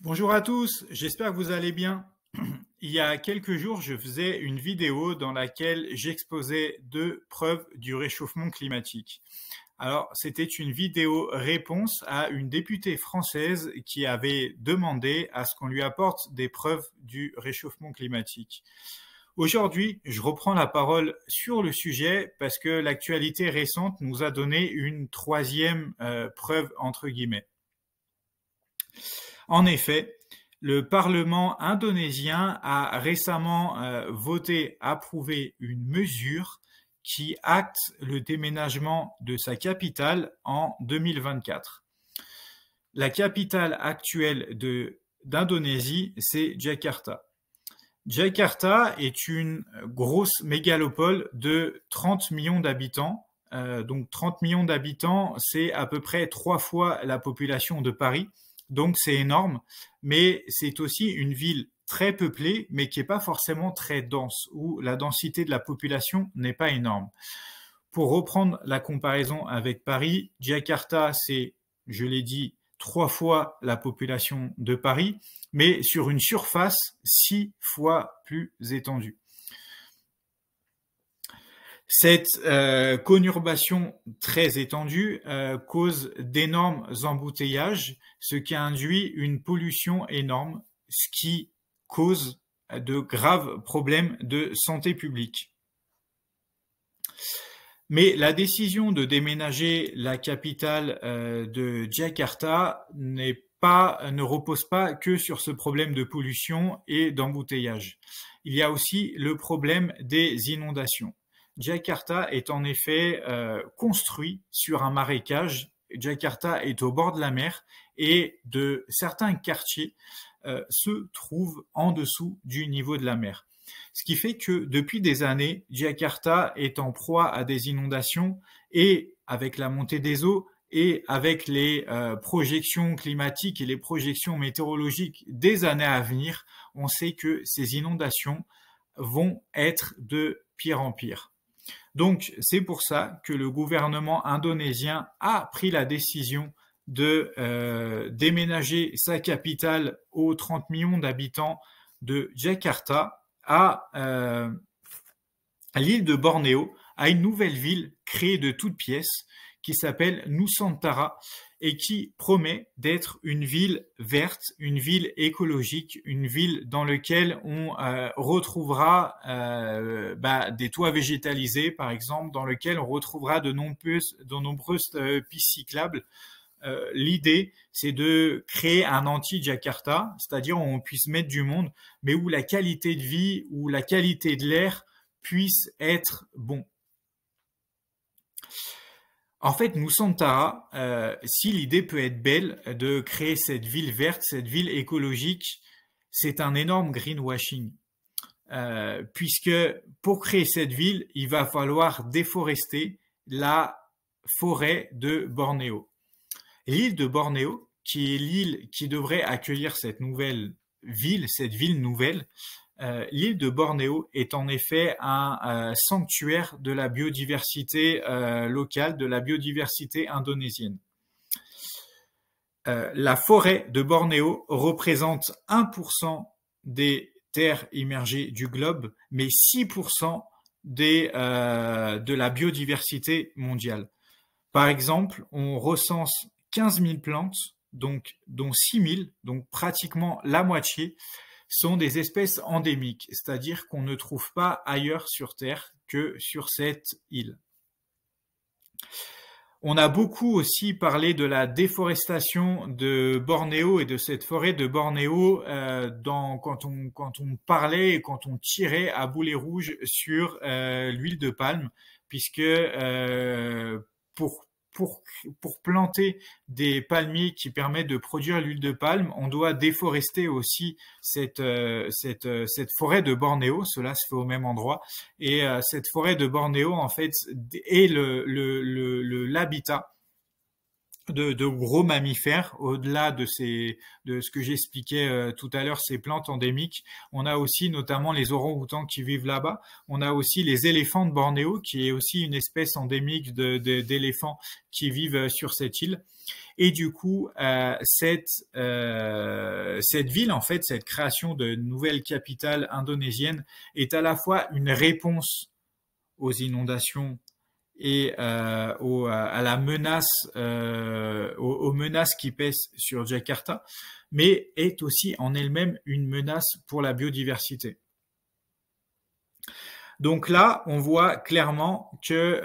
Bonjour à tous, j'espère que vous allez bien. Il y a quelques jours, je faisais une vidéo dans laquelle j'exposais deux preuves du réchauffement climatique. Alors, c'était une vidéo réponse à une députée française qui avait demandé à ce qu'on lui apporte des preuves du réchauffement climatique. Aujourd'hui, je reprends la parole sur le sujet parce que l'actualité récente nous a donné une troisième preuve entre guillemets. En effet, le Parlement indonésien a récemment approuvé une mesure qui acte le déménagement de sa capitale en 2024. La capitale actuelle d'Indonésie, c'est Jakarta. Jakarta est une grosse mégalopole de 30 millions d'habitants. Donc 30 millions d'habitants, c'est à peu près 3 fois la population de Paris. Donc c'est énorme, mais c'est aussi une ville très peuplée, mais qui n'est pas forcément très dense, où la densité de la population n'est pas énorme. Pour reprendre la comparaison avec Paris, Jakarta, c'est, je l'ai dit, 3 fois la population de Paris, mais sur une surface 6 fois plus étendue. Cette conurbation très étendue cause d'énormes embouteillages, ce qui induit une pollution énorme, ce qui cause de graves problèmes de santé publique. Mais la décision de déménager la capitale de Jakarta ne repose pas que sur ce problème de pollution et d'embouteillage. Il y a aussi le problème des inondations. Jakarta est en effet construit sur un marécage. Jakarta est au bord de la mer et certains quartiers se trouvent en dessous du niveau de la mer. Ce qui fait que depuis des années, Jakarta est en proie à des inondations et avec la montée des eaux et avec les projections climatiques et les projections météorologiques des années à venir, on sait que ces inondations vont être de pire en pire. Donc c'est pour ça que le gouvernement indonésien a pris la décision de déménager sa capitale aux 30 millions d'habitants de Jakarta à l'île de Bornéo, à une nouvelle ville créée de toutes pièces qui s'appelle Nusantara et qui promet d'être une ville verte, une ville écologique, une ville dans laquelle on retrouvera des toits végétalisés, par exemple, dans lequel on retrouvera de nombreuses pistes cyclables. L'idée, c'est de créer un anti-Jakarta, c'est-à-dire où on puisse mettre du monde, mais où la qualité de vie, où la qualité de l'air puisse être bon. En fait, Nusantara, si l'idée peut être belle de créer cette ville verte, cette ville écologique, c'est un énorme greenwashing. Puisque pour créer cette ville, il va falloir déforester la forêt de Bornéo. L'île de Bornéo, qui est l'île qui devrait accueillir cette ville nouvelle, l'île de Bornéo est en effet un sanctuaire de la biodiversité locale, de la biodiversité indonésienne. La forêt de Bornéo représente 1% des terres immergées du globe, mais 6% de la biodiversité mondiale. Par exemple, on recense 15 000 plantes, dont 6 000, donc pratiquement la moitié, sont des espèces endémiques, c'est-à-dire qu'on ne trouve pas ailleurs sur Terre que sur cette île. On a beaucoup aussi parlé de la déforestation de Bornéo et de cette forêt de Bornéo quand on parlait et quand on tirait à boulet rouge sur l'huile de palme, puisque pour planter des palmiers qui permettent de produire l'huile de palme, on doit déforester aussi cette forêt de Bornéo. Cela se fait au même endroit. Et cette forêt de Bornéo, en fait, est l'habitat de gros mammifères, au-delà de ce que j'expliquais tout à l'heure, ces plantes endémiques. On a aussi notamment les orang-outans qui vivent là-bas. On a aussi les éléphants de Bornéo, qui est aussi une espèce endémique d'éléphants qui vivent sur cette île. Et du coup, cette ville, en fait, cette création de nouvelle capitale indonésienne est à la fois une réponse aux inondations et à la menace, aux menaces qui pèsent sur Jakarta, mais est aussi en elle-même une menace pour la biodiversité. Donc là, on voit clairement que,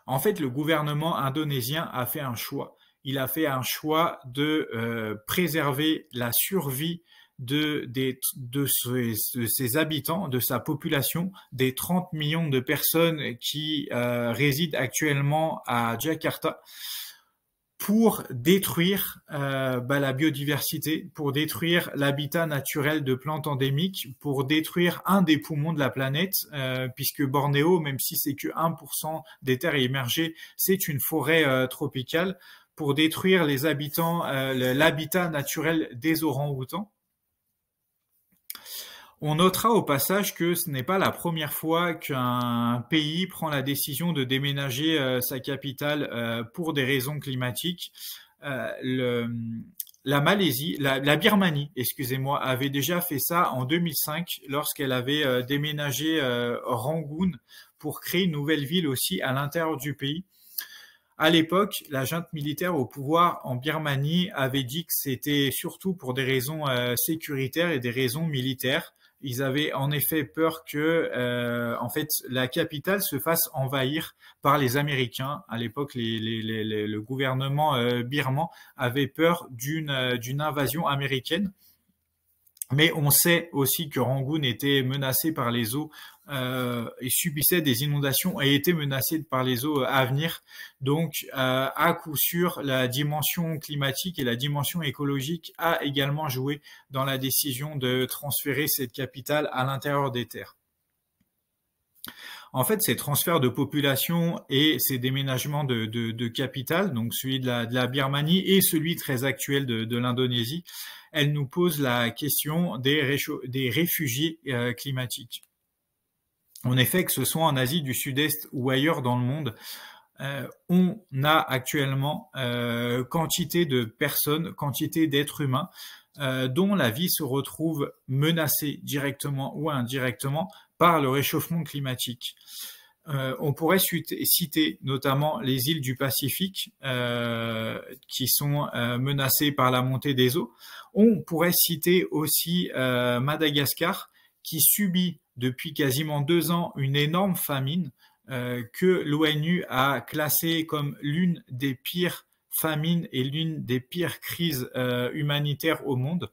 en fait, le gouvernement indonésien a fait un choix. Il a fait un choix de préserver la survie de ses habitants, de sa population, des 30 millions de personnes qui résident actuellement à Jakarta, pour détruire la biodiversité, pour détruire l'habitat naturel de plantes endémiques, pour détruire un des poumons de la planète, puisque Bornéo, même si c'est que 1% des terres émergées, c'est une forêt tropicale, pour détruire les habitants, l'habitat naturel des orang-outans. On notera au passage que ce n'est pas la première fois qu'un pays prend la décision de déménager sa capitale pour des raisons climatiques. La Malaisie, la Birmanie, excusez-moi, avait déjà fait ça en 2005 lorsqu'elle avait déménagé Rangoon pour créer une nouvelle ville aussi à l'intérieur du pays. À l'époque, la junte militaire au pouvoir en Birmanie avait dit que c'était surtout pour des raisons sécuritaires et des raisons militaires. Ils avaient en effet peur que, en fait, la capitale se fasse envahir par les Américains. À l'époque, le gouvernement birman avait peur d'une invasion américaine. Mais on sait aussi que Rangoon était menacé par les eaux et subissait des inondations et était menacé par les eaux à venir. Donc, à coup sûr, la dimension climatique et la dimension écologique a également joué dans la décision de transférer cette capitale à l'intérieur des terres. En fait, ces transferts de population et ces déménagements de capitale, donc celui de la Birmanie et celui très actuel de l'Indonésie, elles nous posent la question des réfugiés climatiques. En effet, que ce soit en Asie du Sud-Est ou ailleurs dans le monde, on a actuellement quantité de personnes, quantité d'êtres humains dont la vie se retrouve menacée directement ou indirectement par le réchauffement climatique. On pourrait citer notamment les îles du Pacifique qui sont menacées par la montée des eaux. On pourrait citer aussi Madagascar qui subit depuis quasiment 2 ans une énorme famine que l'ONU a classée comme l'une des pires famines et l'une des pires crises humanitaires au monde.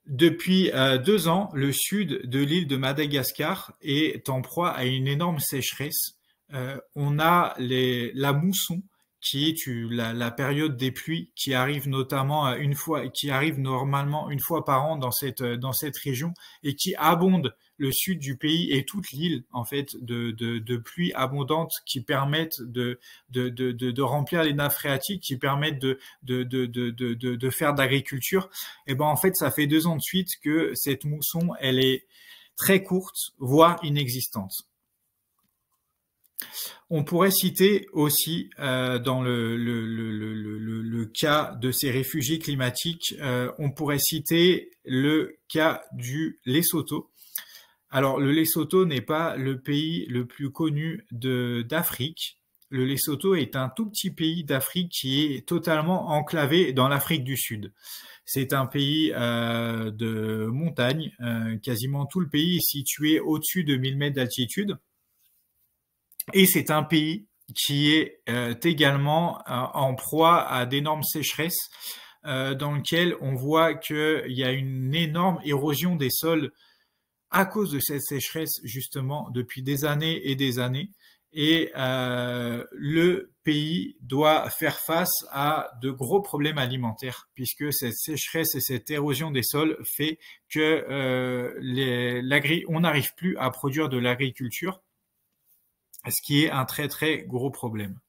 Depuis 2 ans, le sud de l'île de Madagascar est en proie à une énorme sécheresse. On a la mousson, qui est la période des pluies, qui arrive notamment qui arrive normalement une fois par an dans cette région et qui abonde le sud du pays et toute l'île en fait de pluies abondantes qui permettent de remplir les nappes phréatiques, qui permettent de faire de l'agriculture. Et ben en fait ça fait 2 ans de suite que cette mousson elle est très courte, voire inexistante. On pourrait citer aussi dans le cas de ces réfugiés climatiques, on pourrait citer le cas du Lesotho. Alors le Lesotho n'est pas le pays le plus connu d'Afrique. Le Lesotho est un tout petit pays d'Afrique qui est totalement enclavé dans l'Afrique du Sud. C'est un pays de montagne, quasiment tout le pays est situé au-dessus de 1000 mètres d'altitude. Et c'est un pays qui est également en proie à d'énormes sécheresses, dans lequel on voit qu'il y a une énorme érosion des sols à cause de cette sécheresse justement depuis des années et des années. Et le pays doit faire face à de gros problèmes alimentaires puisque cette sécheresse et cette érosion des sols fait que on n'arrive plus à produire de l'agriculture, ce qui est un très très gros problème.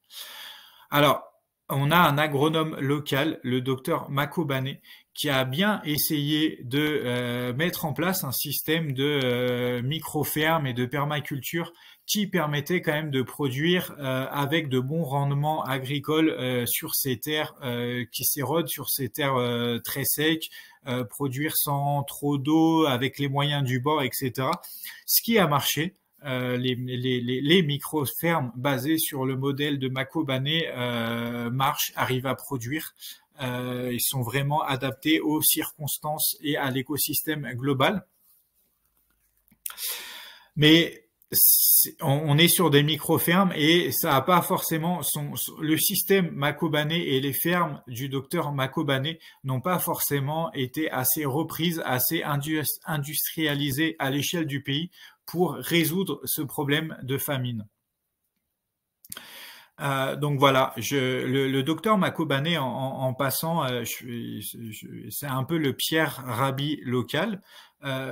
Alors, on a un agronome local, le docteur Makobane, qui a bien essayé de mettre en place un système de micro-ferme et de permaculture qui permettait quand même de produire avec de bons rendements agricoles sur ces terres qui s'érodent, sur ces terres très secs, produire sans trop d'eau, avec les moyens du bord, etc. Ce qui a marché. Les micro-fermes basées sur le modèle de Makobane marchent, arrivent à produire. Ils sont vraiment adaptés aux circonstances et à l'écosystème global. Mais on est sur des micro-fermes et ça n'a pas forcément le système Makobane et les fermes du docteur Makobane n'ont pas forcément été assez reprises, assez industrialisées à l'échelle du pays pour résoudre ce problème de famine. Donc voilà, le docteur Makobane, en passant, c'est un peu le Pierre Rabhi local.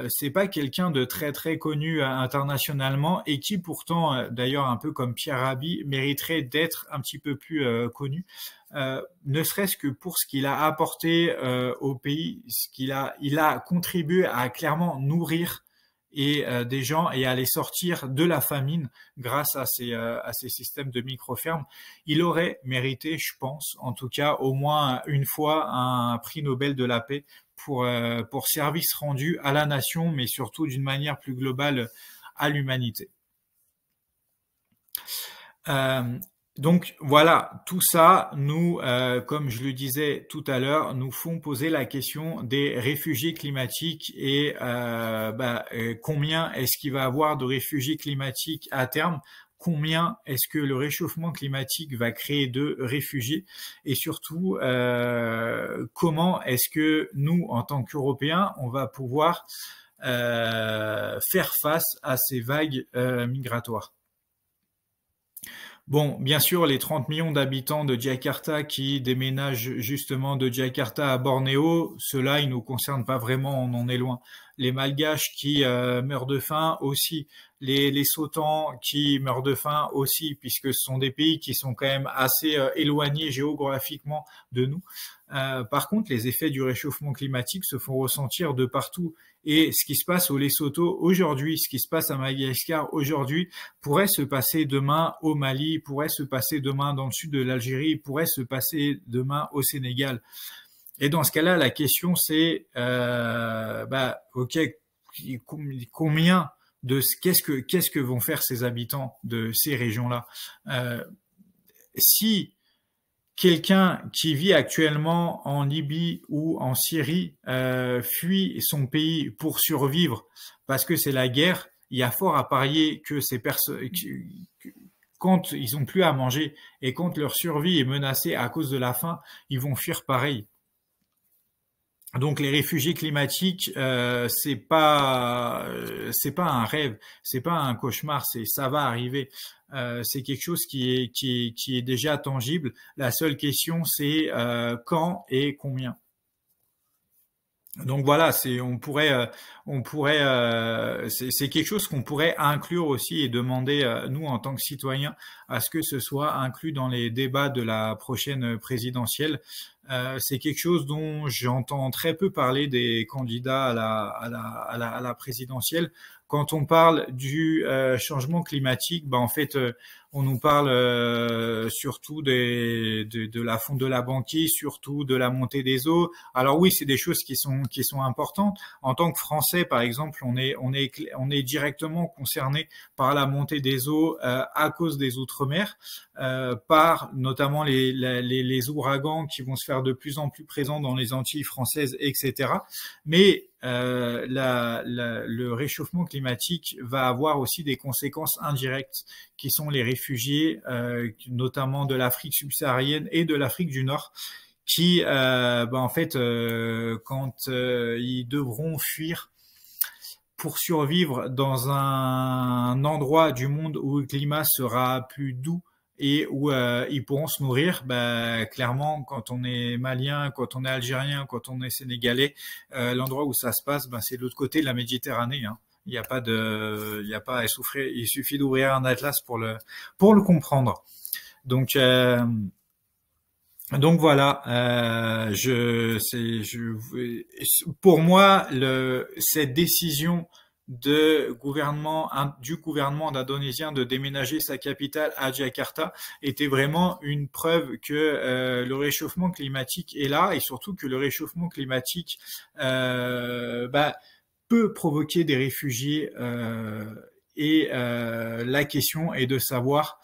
C'est pas quelqu'un de très très connu internationalement et qui pourtant, d'ailleurs un peu comme Pierre Rabhi, mériterait d'être un petit peu plus connu, ne serait-ce que pour ce qu'il a apporté au pays, il a contribué à clairement nourrir et des gens et à les sortir de la famine grâce à ces systèmes de micro-fermes. Il aurait mérité, je pense, en tout cas au moins une fois un prix Nobel de la paix pour service rendu à la nation, mais surtout d'une manière plus globale à l'humanité. Donc voilà, tout ça, nous, comme je le disais tout à l'heure, nous font poser la question des réfugiés climatiques et combien est-ce qu'il va y avoir de réfugiés climatiques à terme, combien est-ce que le réchauffement climatique va créer de réfugiés et surtout comment est-ce que nous, en tant qu'Européens, on va pouvoir faire face à ces vagues migratoires. Bon, bien sûr, les 30 millions d'habitants de Jakarta qui déménagent justement de Jakarta à Bornéo, ceux-là, ils nous concernent pas vraiment, on en est loin. Les Malgaches qui meurent de faim aussi, les Sautans qui meurent de faim aussi, puisque ce sont des pays qui sont quand même assez éloignés géographiquement de nous. Par contre, les effets du réchauffement climatique se font ressentir de partout. Et ce qui se passe au Lesotho aujourd'hui, ce qui se passe à Madagascar aujourd'hui, pourrait se passer demain au Mali, pourrait se passer demain dans le sud de l'Algérie, pourrait se passer demain au Sénégal. Et dans ce cas-là, la question c'est, ok, combien de qu'est-ce que vont faire ces habitants de ces régions-là si quelqu'un qui vit actuellement en Libye ou en Syrie fuit son pays pour survivre parce que c'est la guerre, il y a fort à parier que ces personnes, quand ils ont plus à manger et quand leur survie est menacée à cause de la faim, ils vont fuir pareil. Donc les réfugiés climatiques, c'est pas un rêve, c'est pas un cauchemar, ça va arriver. C'est quelque chose qui est déjà tangible. La seule question c'est quand et combien. Donc voilà, c'est quelque chose qu'on pourrait inclure aussi et demander nous en tant que citoyens à ce que ce soit inclus dans les débats de la prochaine présidentielle. C'est quelque chose dont j'entends très peu parler des candidats à la présidentielle. Quand on parle du changement climatique, en fait, on nous parle surtout de la fonte de la banquise, surtout de la montée des eaux. Alors oui, c'est des choses qui sont importantes. En tant que Français, par exemple, on est directement concerné par la montée des eaux à cause des outre-mer, par notamment les ouragans qui vont se faire de plus en plus présents dans les Antilles françaises, etc. Mais le réchauffement climatique va avoir aussi des conséquences indirectes qui sont les réfugiés, notamment de l'Afrique subsaharienne et de l'Afrique du Nord, qui, en fait, quand ils devront fuir pour survivre dans un endroit du monde où le climat sera plus doux et où ils pourront se nourrir, clairement, quand on est malien, quand on est algérien, quand on est sénégalais, l'endroit où ça se passe, c'est de l'autre côté de la Méditerranée. Hein. Il n'y a pas à souffrir. Il suffit d'ouvrir un atlas pour le comprendre. Donc Donc voilà, pour moi, cette décision du gouvernement indonésien de déménager sa capitale à Jakarta était vraiment une preuve que le réchauffement climatique est là et surtout que le réchauffement climatique peut provoquer des réfugiés. La question est de savoir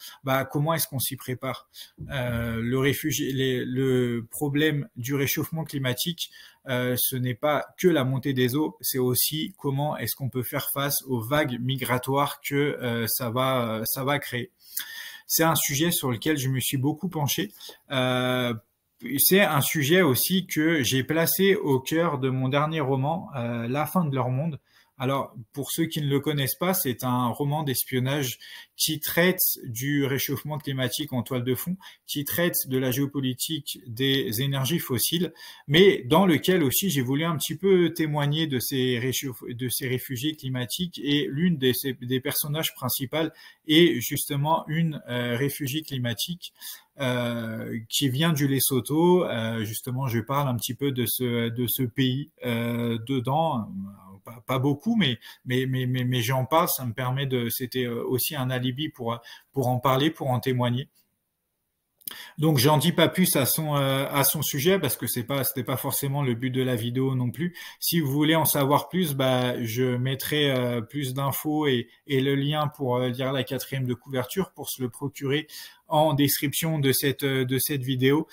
comment est-ce qu'on s'y prépare. Le problème du réchauffement climatique, ce n'est pas que la montée des eaux, c'est aussi comment est-ce qu'on peut faire face aux vagues migratoires que ça va créer. C'est un sujet sur lequel je me suis beaucoup penché. C'est un sujet aussi que j'ai placé au cœur de mon dernier roman, La fin de leur monde. Alors, pour ceux qui ne le connaissent pas, c'est un roman d'espionnage qui traite du réchauffement climatique en toile de fond, qui traite de la géopolitique des énergies fossiles, mais dans lequel aussi j'ai voulu un petit peu témoigner de ces réfugiés climatiques et l'une des personnages principales est justement une réfugiée climatique qui vient du Lesotho. Justement, je parle un petit peu de ce pays dedans. Pas beaucoup, mais j'en parle. Ça me permet c'était aussi un alibi pour en parler, pour en témoigner. Donc j'en dis pas plus à son sujet parce que c'était pas forcément le but de la vidéo non plus. Si vous voulez en savoir plus, je mettrai plus d'infos et le lien pour lire la 4e de couverture pour se le procurer en description de cette vidéo.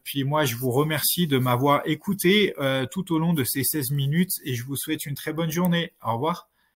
Puis moi je vous remercie de m'avoir écouté tout au long de ces 16 minutes et je vous souhaite une très bonne journée. Au revoir.